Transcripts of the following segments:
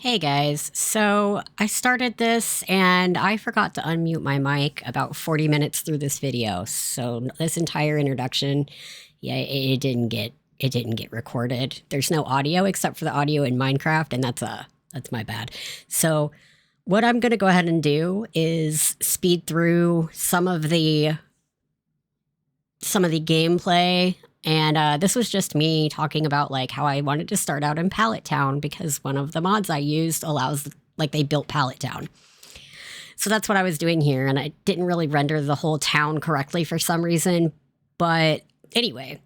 Hey guys, so I started this and I forgot to unmute my mic about 40 minutes through this video. So this entire introduction, yeah, it didn't get recorded. There's no audio except for the audio in Minecraft, and that's my bad. So what I'm going to go ahead and do is speed through some of the gameplay. And this was just me talking about like how I wanted to start out in Pallet Town because one of the mods I used allows, like, they built Pallet Town. So that's what I was doing here, and I didn't really render the whole town correctly for some reason. But anyway,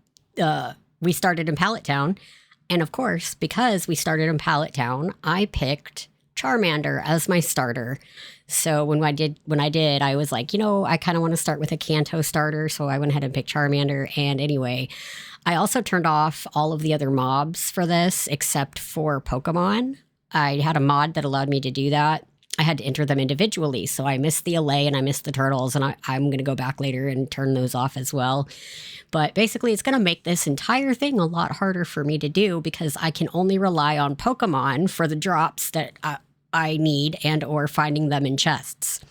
we started in Pallet Town, and of course, because we started in Pallet Town, I picked Charmander as my starter. So when I did, I was like, I kind of want to start with a Kanto starter. So I went ahead and picked Charmander. And anyway, I also turned off all of the other mobs for this except for Pokemon. I had a mod that allowed me to do that. I had to enter them individually. So I missed the Allay and I missed the turtles. And I'm going to go back later and turn those off as well. But basically, it's going to make this entire thing a lot harder for me to do because I can only rely on Pokemon for the drops that I need and or finding them in chests.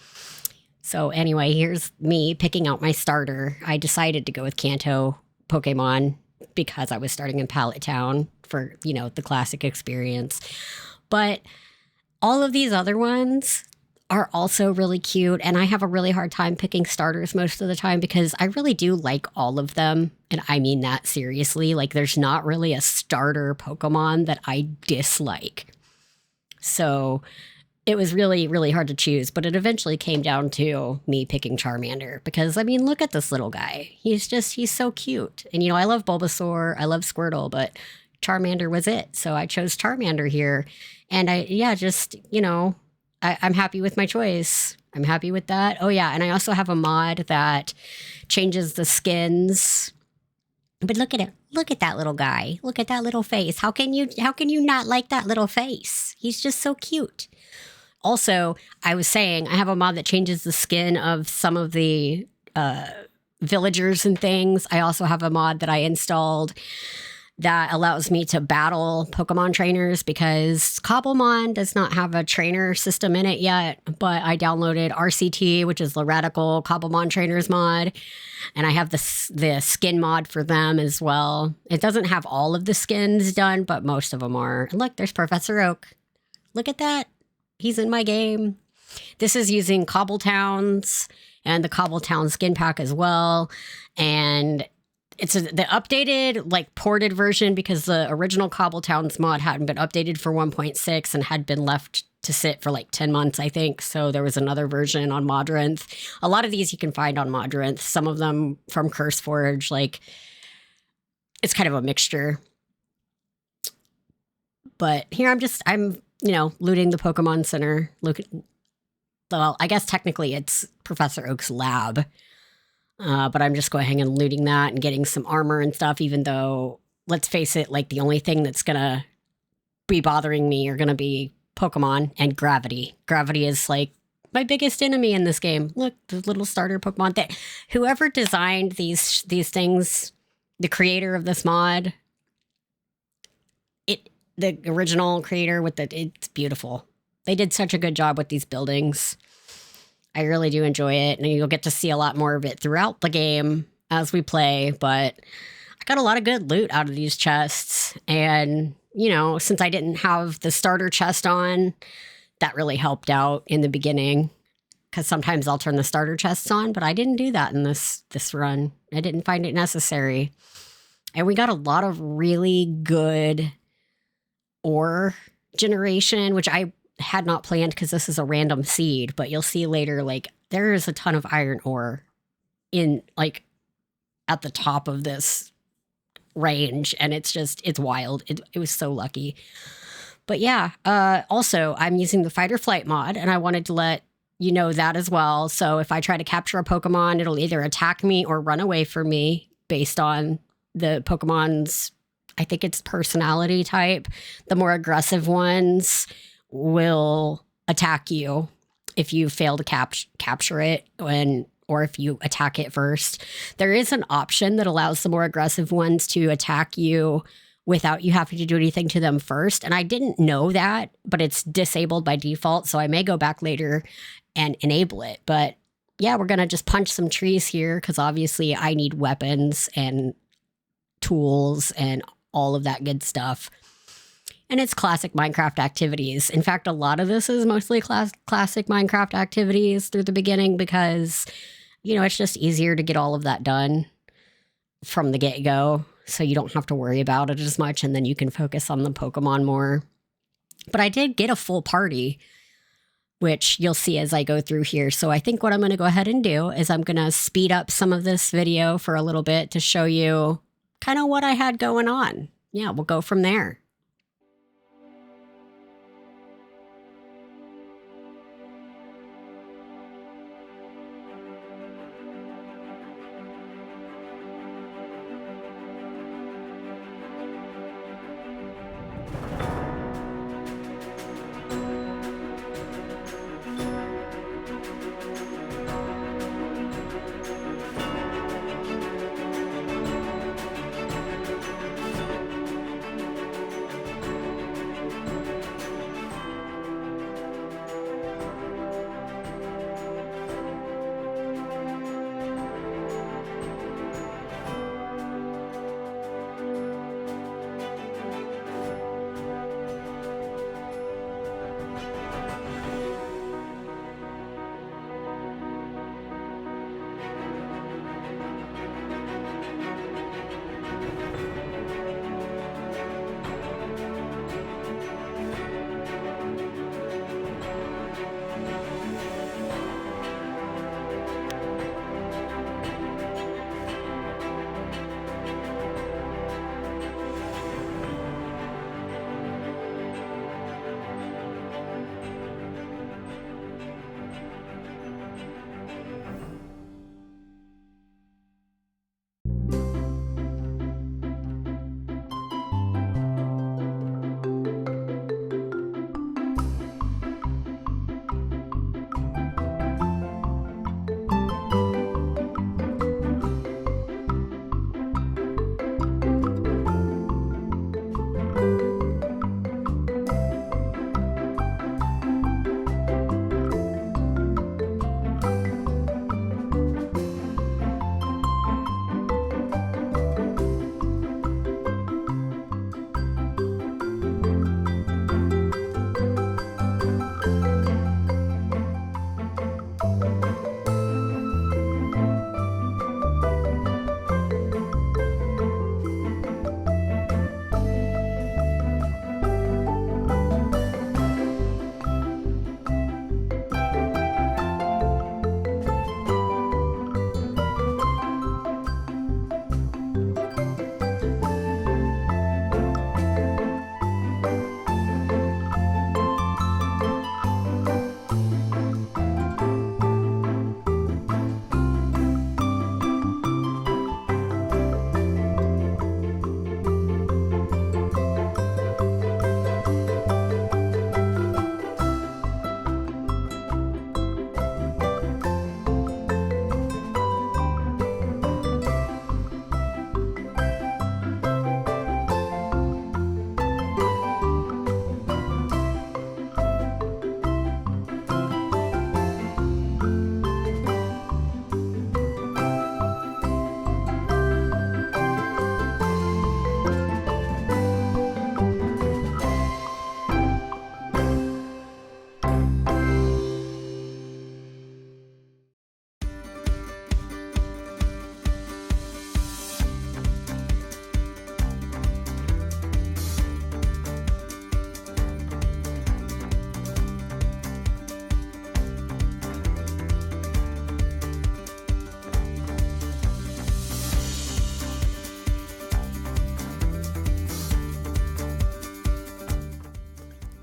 So anyway, here's me picking out my starter. I decided to go with Kanto Pokemon because I was starting in Pallet Town for, the classic experience. But all of these other ones are also really cute, and I have a really hard time picking starters most of the time because I really do like all of them, and I mean that seriously. Like, there's not really a starter Pokemon that I dislike. So it was really, really hard to choose, but it eventually came down to me picking Charmander because, look at this little guy. He's so cute. And, I love Bulbasaur, I love Squirtle, but Charmander was it. So I chose Charmander here. And I'm happy with my choice. I'm happy with that. Oh yeah, and I also have a mod that changes the skins. But look at it. Look at that little guy. Look at that little face. How can you not like that little face? He's just so cute. Also, I was saying I have a mod that changes the skin of some of the villagers and things. I also have a mod that I installed that allows me to battle Pokemon trainers because Cobblemon does not have a trainer system in it yet, but I downloaded RCT, which is the Radical Cobblemon Trainers mod, and I have the skin mod for them as well. It doesn't have all of the skins done, but most of them are. And look, there's Professor Oak. Look at that. He's in my game. This is using Cobbletown's and the Cobbletown skin pack as well, and it's the updated, ported version because the original Cobbletown's mod hadn't been updated for 1.6 and had been left to sit for 10 months, I think. So there was another version on Modrinth. A lot of these you can find on Modrinth. Some of them from CurseForge. It's kind of a mixture. But here I'm looting the Pokemon Center. Well, I guess technically it's Professor Oak's lab. But I'm just going and looting that and getting some armor and stuff, even though, let's face it, the only thing that's going to be bothering me are going to be Pokemon and gravity. Gravity is, my biggest enemy in this game. Look, the little starter Pokemon. Whoever designed these things, the creator of this mod, the original creator it's beautiful. They did such a good job with these buildings. I really do enjoy it, and you'll get to see a lot more of it throughout the game as we play, but I got a lot of good loot out of these chests, and, since I didn't have the starter chest on, that really helped out in the beginning, because sometimes I'll turn the starter chests on, but I didn't do that in this run. I didn't find it necessary, and we got a lot of really good ore generation, which I had not planned because this is a random seed, but you'll see later, there is a ton of iron ore in, at the top of this range, and it's wild. It was so lucky. But yeah, also, I'm using the Fight or Flight mod, and I wanted to let you know that as well. So if I try to capture a Pokemon, it'll either attack me or run away from me based on the Pokemon's, I think it's personality type. The more aggressive ones will attack you if you fail to capture it or if you attack it first. There is an option that allows the more aggressive ones to attack you without you having to do anything to them first. And I didn't know that, but it's disabled by default. So I may go back later and enable it. But yeah, we're going to just punch some trees here because obviously I need weapons and tools and all of that good stuff. And it's classic Minecraft activities. In fact, a lot of this is mostly classic Minecraft activities through the beginning because, it's just easier to get all of that done from the get-go. So you don't have to worry about it as much, and then you can focus on the Pokemon more. But I did get a full party, which you'll see as I go through here. So I think what I'm going to go ahead and do is I'm going to speed up some of this video for a little bit to show you kind of what I had going on. Yeah, we'll go from there.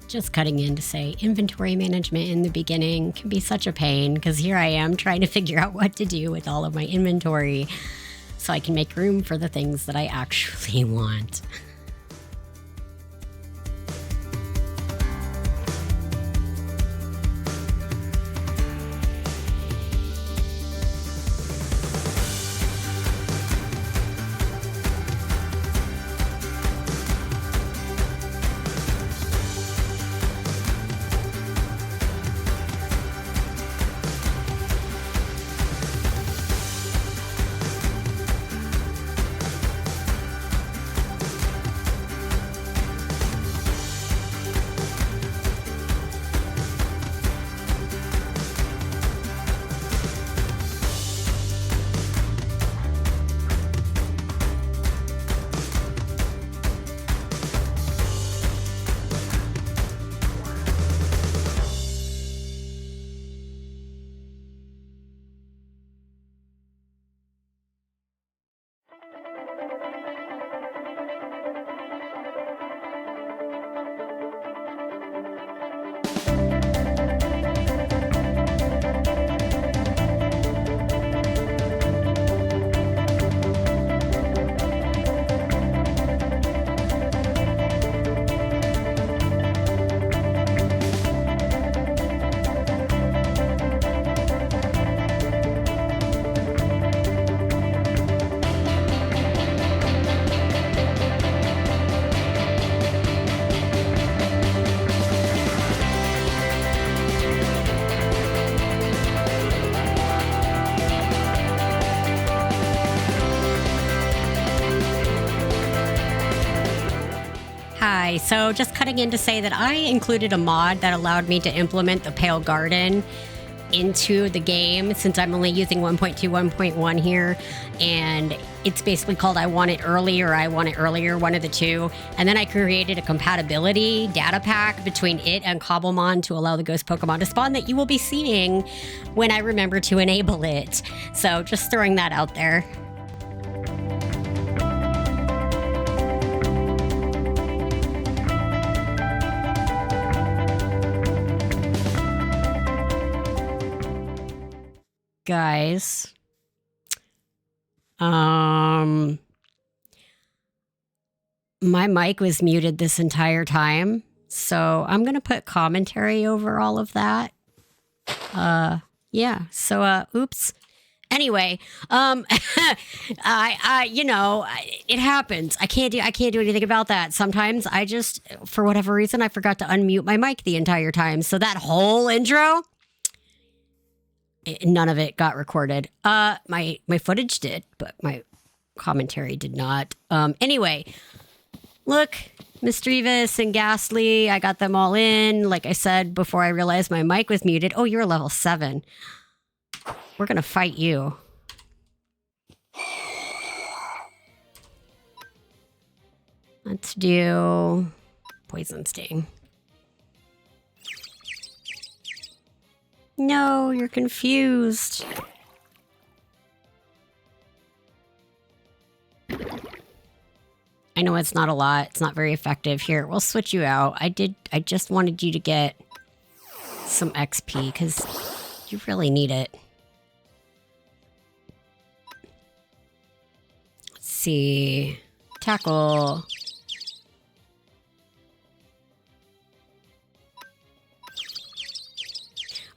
Just cutting in to say inventory management in the beginning can be such a pain because here I am trying to figure out what to do with all of my inventory so I can make room for the things that I actually want. Okay, so just cutting in to say that I included a mod that allowed me to implement the Pale Garden into the game since I'm only using 1.2, 1.1 here. And it's basically called I Want It Early or I Want It Earlier, one of the two. And then I created a compatibility data pack between it and Cobblemon to allow the ghost Pokemon to spawn that you will be seeing when I remember to enable it. So just throwing that out there. Guys, my mic was muted this entire time, so I'm gonna put commentary over all of that. Yeah, so oops. Anyway, it happens. I can't do anything about that. Sometimes I just, for whatever reason, I forgot to unmute my mic the entire time. So that whole intro, none of it got recorded. My footage did, but my commentary did not. Anyway, look, Mischievous and Ghastly, I got them all in. Like I said before I realized my mic was muted. Oh, you're level 7. We're gonna fight you. Let's do Poison Sting. No, you're confused. I know it's not a lot. It's not very effective. Here, we'll switch you out. I just wanted you to get some XP because you really need it. Let's see. Tackle.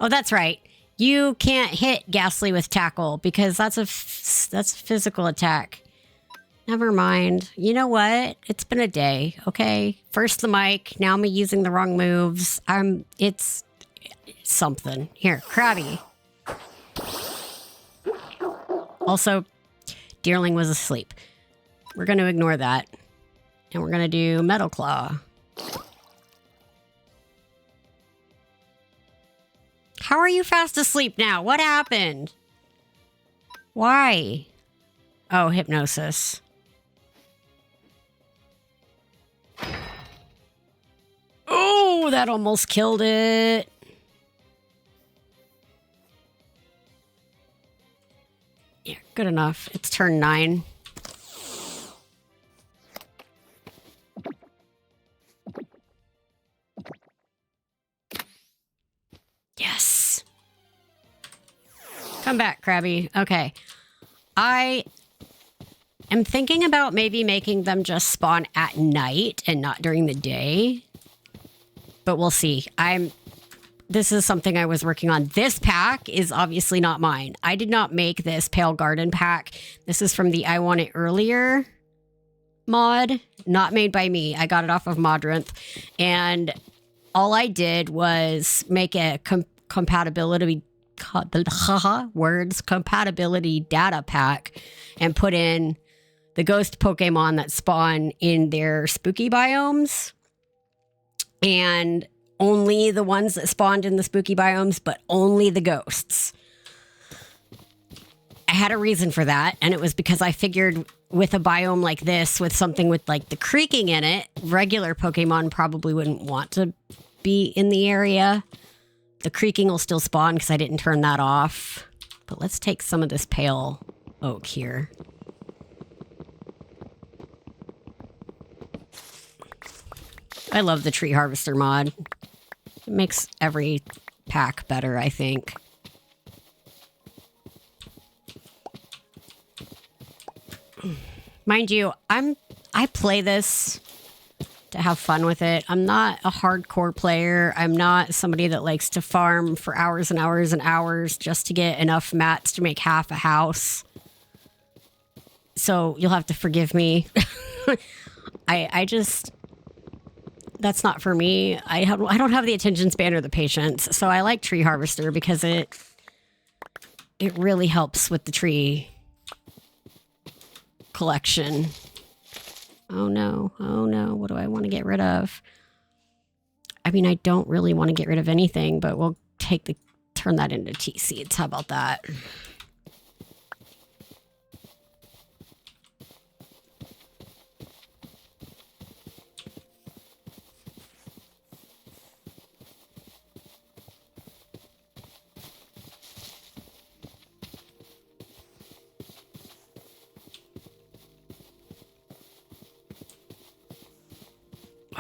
Oh, that's right. You can't hit Ghastly with Tackle because that's a physical attack. Never mind. You know what? It's been a day, okay? First the mic, now me using the wrong moves. It's something. Here, Krabby. Also, Deerling was asleep. We're going to ignore that. And we're going to do Metal Claw. How are you fast asleep now? What happened? Why? Oh, hypnosis. Oh, that almost killed it. Yeah, good enough. It's turn 9. Yes. Come back, Krabby. Okay. I am thinking about maybe making them just spawn at night and not during the day. But we'll see. This is something I was working on. This pack is obviously not mine. I did not make this Pale Garden pack. This is from the I Want It Earlier mod. Not made by me. I got it off of Modrinth. And all I did was make a compatibility data pack and put in the ghost Pokemon that spawn in their spooky biomes. And only the ones that spawned in the spooky biomes, but only the ghosts. I had a reason for that, and it was because I figured with a biome like this, with something with like the creaking in it, regular Pokemon probably wouldn't want to be in the area. The creaking will still spawn because I didn't turn that off. But let's take some of this pale oak here. I love the tree harvester mod. It makes every pack better, I think. Mind you, I play this to have fun with it. I'm not a hardcore player. I'm not somebody that likes to farm for hours and hours and hours just to get enough mats to make half a house. So you'll have to forgive me. I just... That's not for me. I don't have the attention span or the patience. So I like Tree Harvester because it really helps with the tree collection. Oh no. Oh no. What do I want to get rid of? I mean, I don't really want to get rid of anything, but we'll turn that into tea seeds. How about that?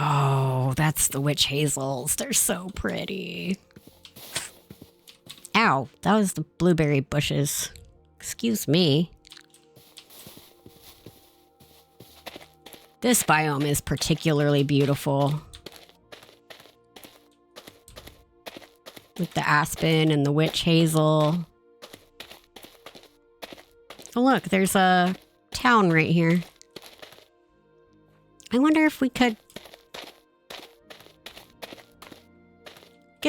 Oh, that's the witch hazels. They're so pretty. Ow, that was the blueberry bushes. Excuse me. This biome is particularly beautiful. With the aspen and the witch hazel. Oh look, there's a town right here. I wonder if we could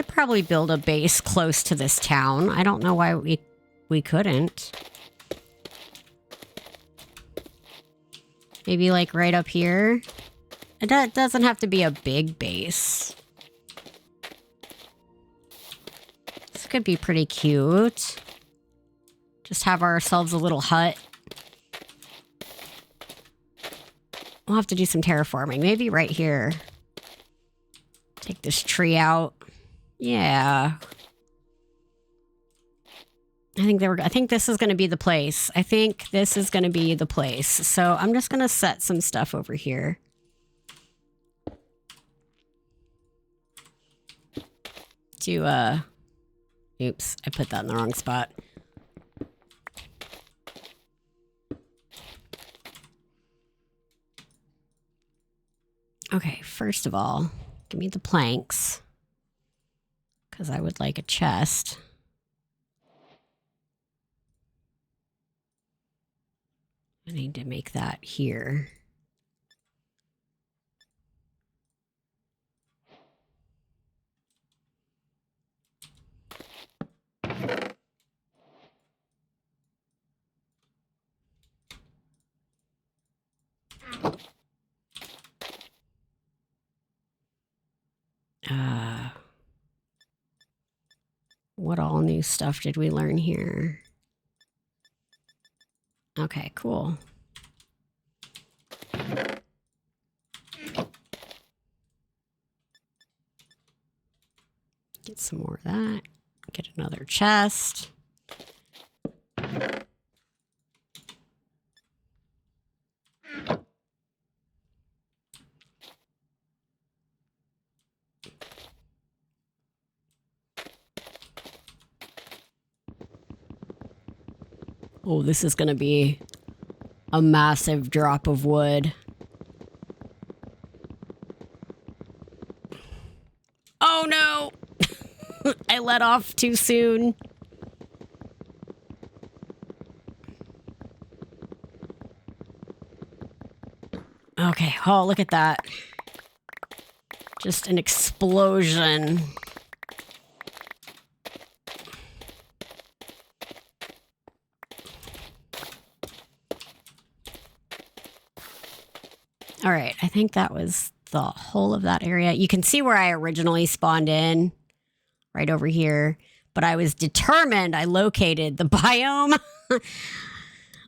probably build a base close to this town. I don't know why we couldn't. Maybe like right up here. It doesn't have to be a big base. This could be pretty cute. Just have ourselves a little hut. We'll have to do some terraforming. Maybe right here. Take this tree out. Yeah. I think this is going to be the place. I think this is going to be the place. So I'm just going to set some stuff over here. Oops, I put that in the wrong spot. Okay, first of all, give me the planks. Because I would like a chest. I need to make that here. What all new stuff did we learn here? Okay, cool. Get some more of that. Get another chest. Oh, this is going to be a massive drop of wood. Oh no! I let off too soon. Okay, oh, look at that. Just an explosion. All right, I think that was the whole of that area. You can see where I originally spawned in, right over here. But I was determined. I located the biome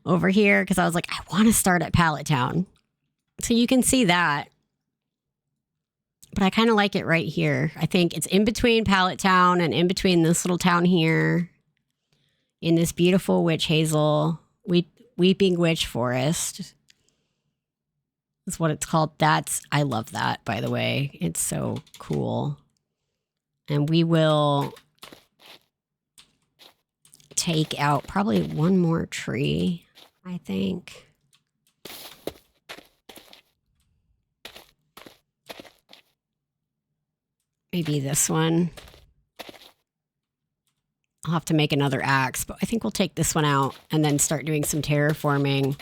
over here because I was like, I want to start at Pallet Town. So you can see that. But I kind of like it right here. I think it's in between Pallet Town and in between this little town here. In this beautiful witch hazel, weeping witch forest. That's what it's called. I love that, by the way. It's so cool. And we will take out probably one more tree, I think. Maybe this one. I'll have to make another axe, but I think we'll take this one out and then start doing some terraforming.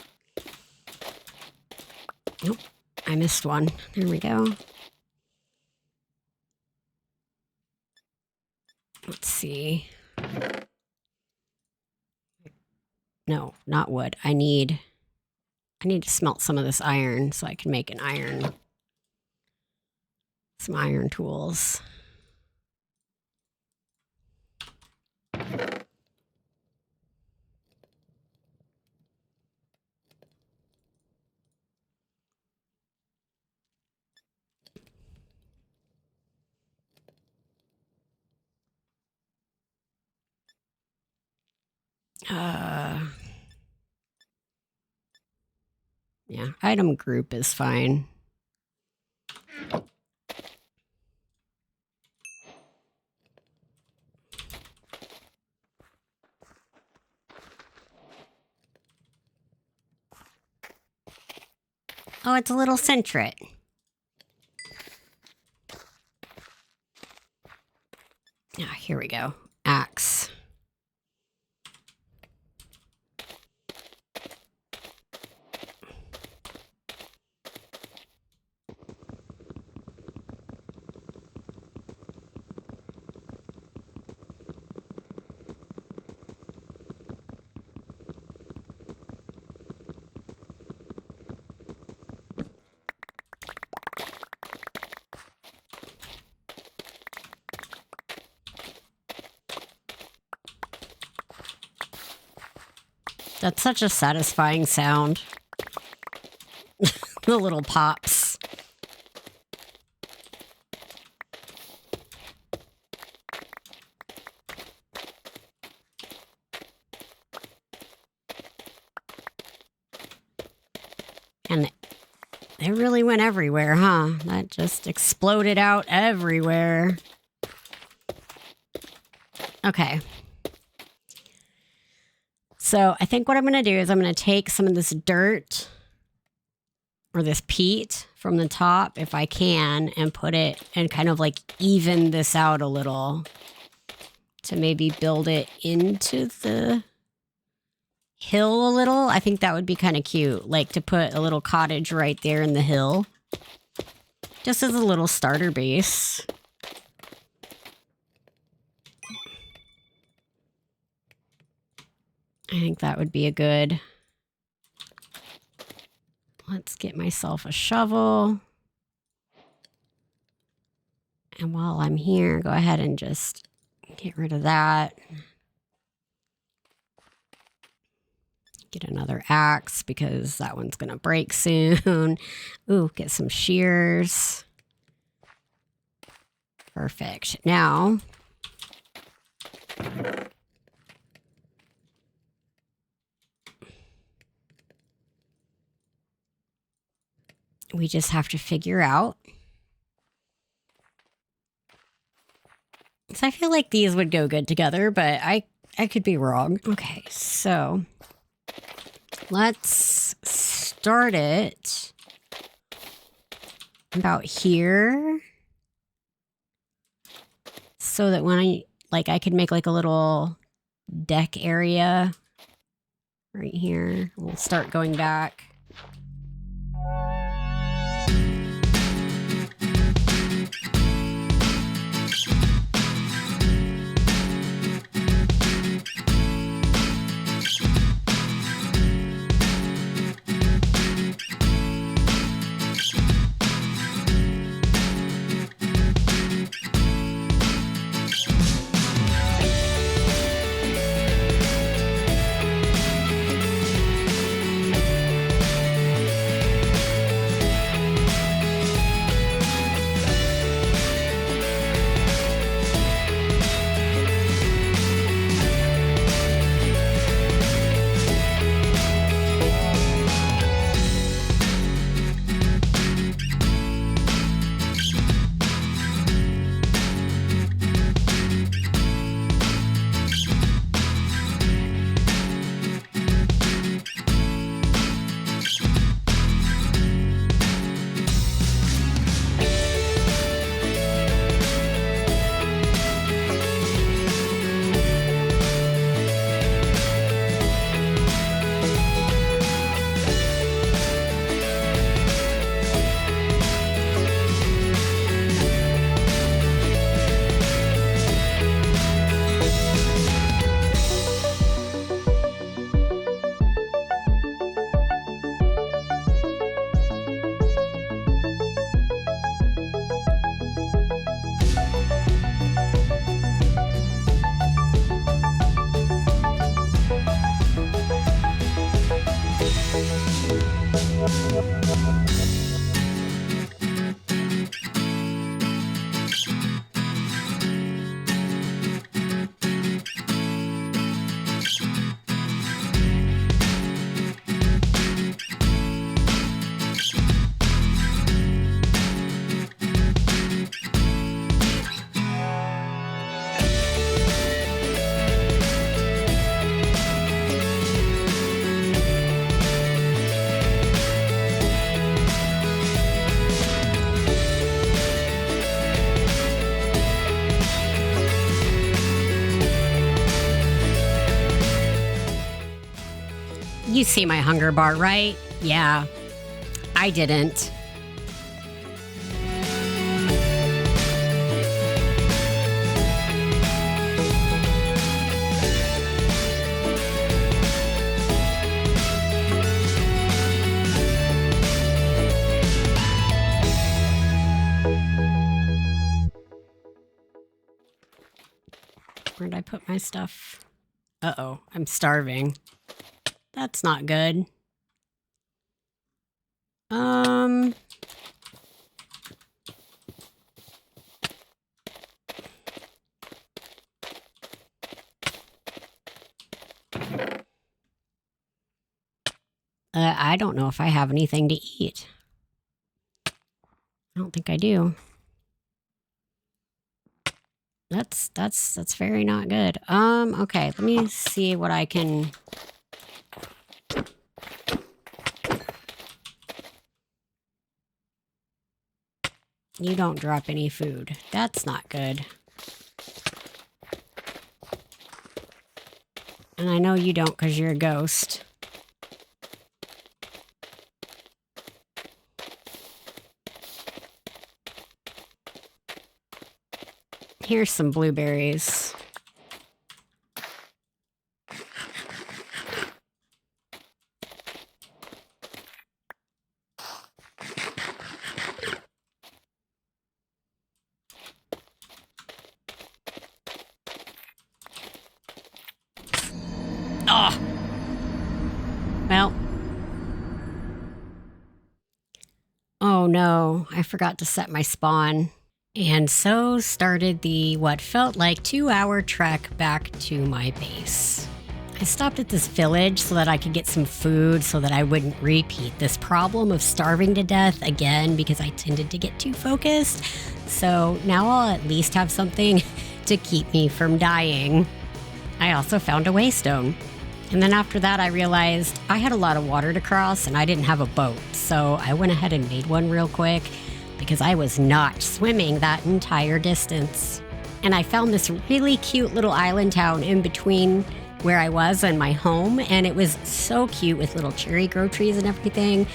Nope, I missed one. There we go. Let's see. No, not wood. I need I need to smelt some of this iron so I can make some iron tools. Yeah, item group is fine. Oh, it's a little centret. Ah, here we go. Axe. That's such a satisfying sound. The little pops. And they really went everywhere, huh? That just exploded out everywhere. Okay. So I think what I'm going to do is I'm going to take some of this dirt or this peat from the top, if I can, and put it and kind of like even this out a little to maybe build it into the hill a little. I think that would be kind of cute, like to put a little cottage right there in the hill, just as a little starter base. I think that would be a good... Let's get myself a shovel. And while I'm here, go ahead and just get rid of that. Get another axe because that one's going to break soon. Ooh, get some shears. Perfect. Now... we just have to figure out. So I feel like these would go good together, but I could be wrong. Okay, so let's start it about here. So that when I could make like a little deck area right here. We'll start going back. You see my hunger bar, right? Yeah, I didn't. Where'd I put my stuff? Uh-oh, I'm starving. That's not good. I don't know if I have anything to eat. I don't think I do. That's very not good. Okay, let me see what I can... You don't drop any food. That's not good. And I know you don't because you're a ghost. Here's some blueberries. Oh! Well. Oh no, I forgot to set my spawn. And so started the what felt like 2-hour trek back to my base. I stopped at this village so that I could get some food so that I wouldn't repeat this problem of starving to death again because I tended to get too focused. So now I'll at least have something to keep me from dying. I also found a waystone. And then after that I realized I had a lot of water to cross and I didn't have a boat. So I went ahead and made one real quick, because I was not swimming that entire distance. And I found this really cute little island town in between where I was and my home, and it was so cute with little cherry grove trees and everything.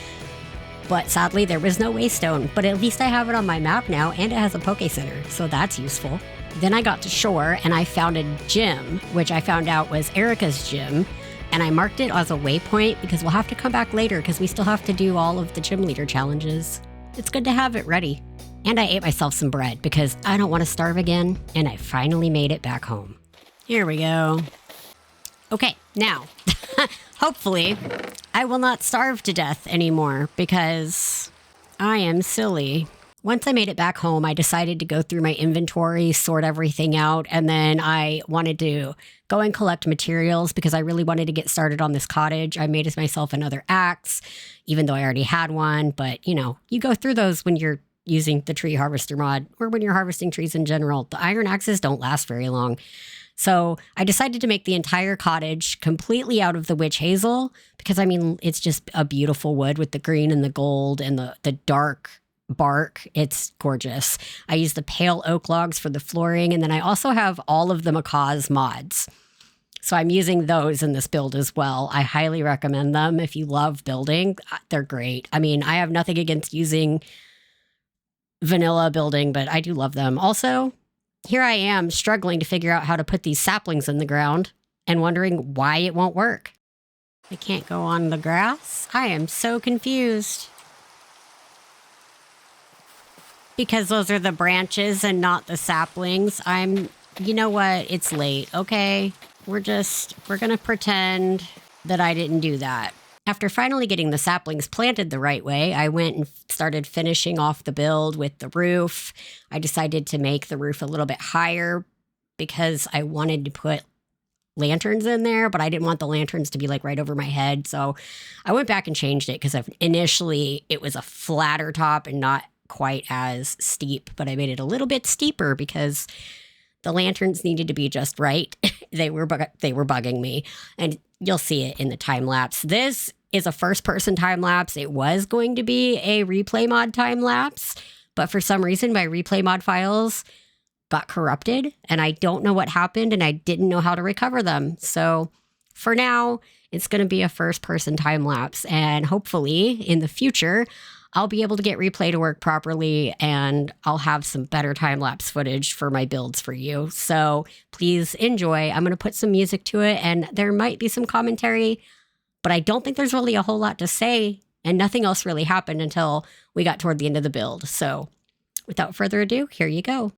But sadly, there was no waystone, but at least I have it on my map now, and it has a Poke Center, so that's useful. Then I got to shore, and I found a gym, which I found out was Erica's gym, and I marked it as a waypoint because we'll have to come back later because we still have to do all of the gym leader challenges. It's good to have it ready. And I ate myself some bread because I don't want to starve again, and I finally made it back home. Here we go. Okay, now, hopefully, I will not starve to death anymore because I am silly. Once I made it back home, I decided to go through my inventory, sort everything out, and then I wanted to go and collect materials because I really wanted to get started on this cottage. I made myself another axe, even though I already had one, but you know, you go through those when you're using the tree harvester mod or when you're harvesting trees in general. The iron axes don't last very long. So I decided to make the entire cottage completely out of the witch hazel because, I mean, it's just a beautiful wood with the green and the gold and the dark bark. It's gorgeous. I use the pale oak logs for the flooring, and then I also have all of the macaw's mods. So I'm using those in this build as well. I highly recommend them. If you love building, they're great. I mean, I have nothing against using vanilla building, but I do love them. Also, here I am struggling to figure out how to put these saplings in the ground and wondering why it won't work. I can't go on the grass. I am so confused. Because those are the branches and not the saplings. You know what? It's late, okay? We're gonna pretend that I didn't do that. After finally getting the saplings planted the right way, I went and started finishing off the build with the roof. I decided to make the roof a little bit higher because I wanted to put lanterns in there, but I didn't want the lanterns to be like right over my head. So I went back and changed it because initially it was a flatter top and not quite as steep, but I made it a little bit steeper because the lanterns needed to be just right. They were bugging me, and you'll see it in the time lapse. This is a first-person time lapse. It was going to be a replay mod time lapse, but for some reason my replay mod files got corrupted, and I don't know what happened, and I didn't know how to recover them. So for now, It's going to be a first-person time lapse, and hopefully in the future, I'll be able to get replay to work properly, and I'll have some better time lapse footage for my builds for you. So please enjoy. I'm going to put some music to it, and there might be some commentary, but I don't think there's really a whole lot to say, and nothing else really happened until we got toward the end of the build. So without further ado, here you go.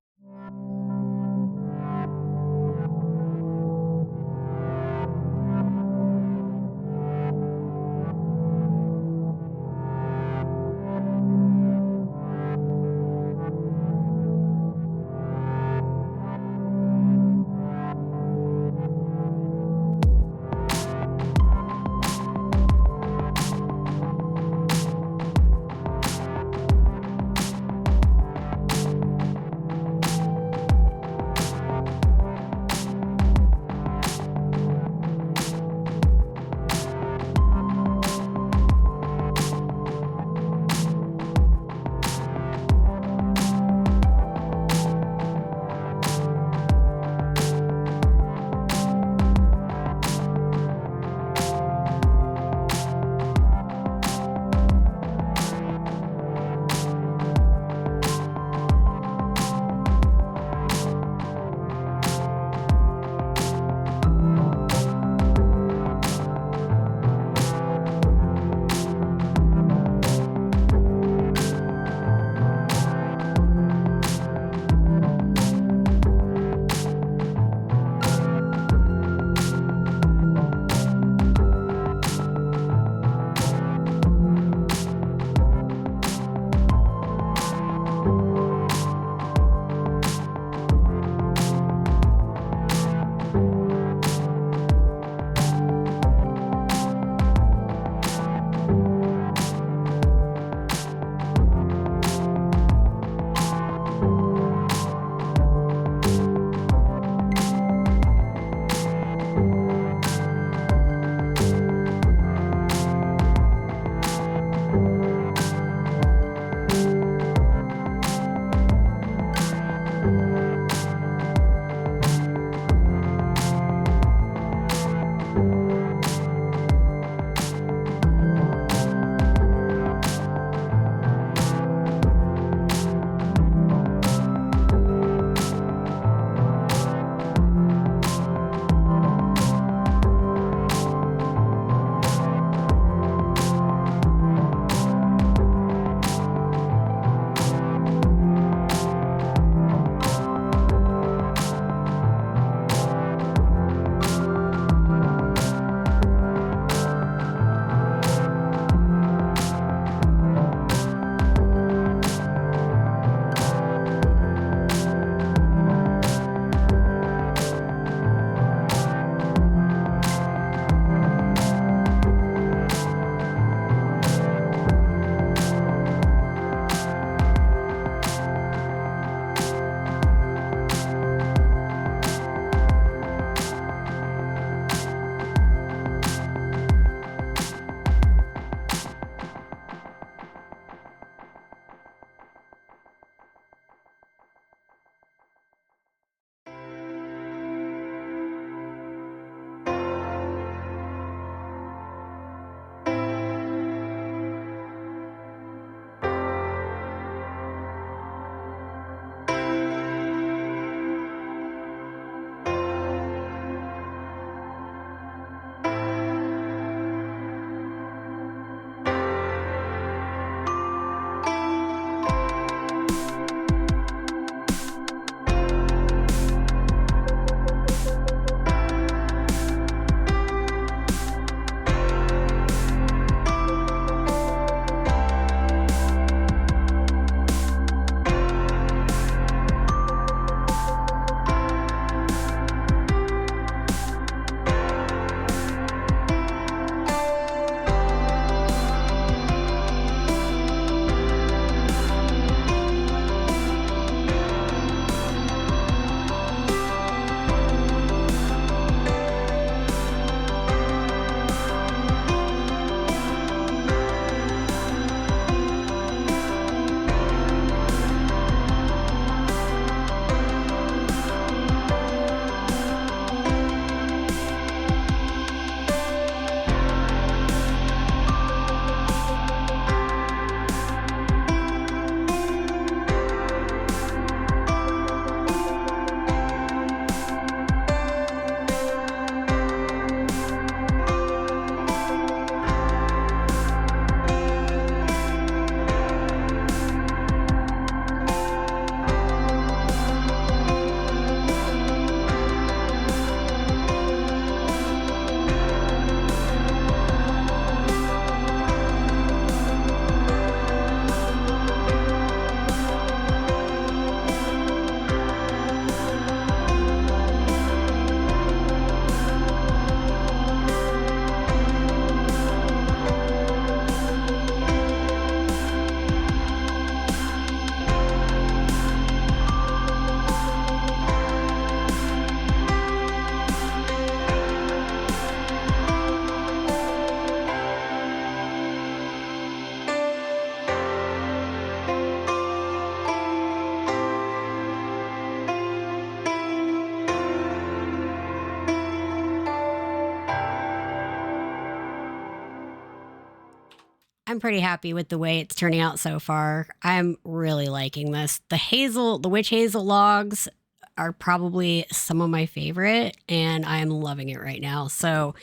I'm pretty happy with the way it's turning out so far. I'm really liking this. The witch hazel logs are probably some of my favorite, and I'm loving it right now. So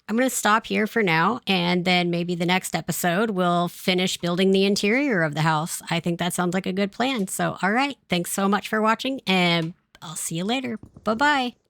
I'm going to stop here for now, and then maybe the next episode we'll finish building the interior of the house. I think that sounds like a good plan. So, all right. Thanks so much for watching, and I'll see you later. Bye-bye.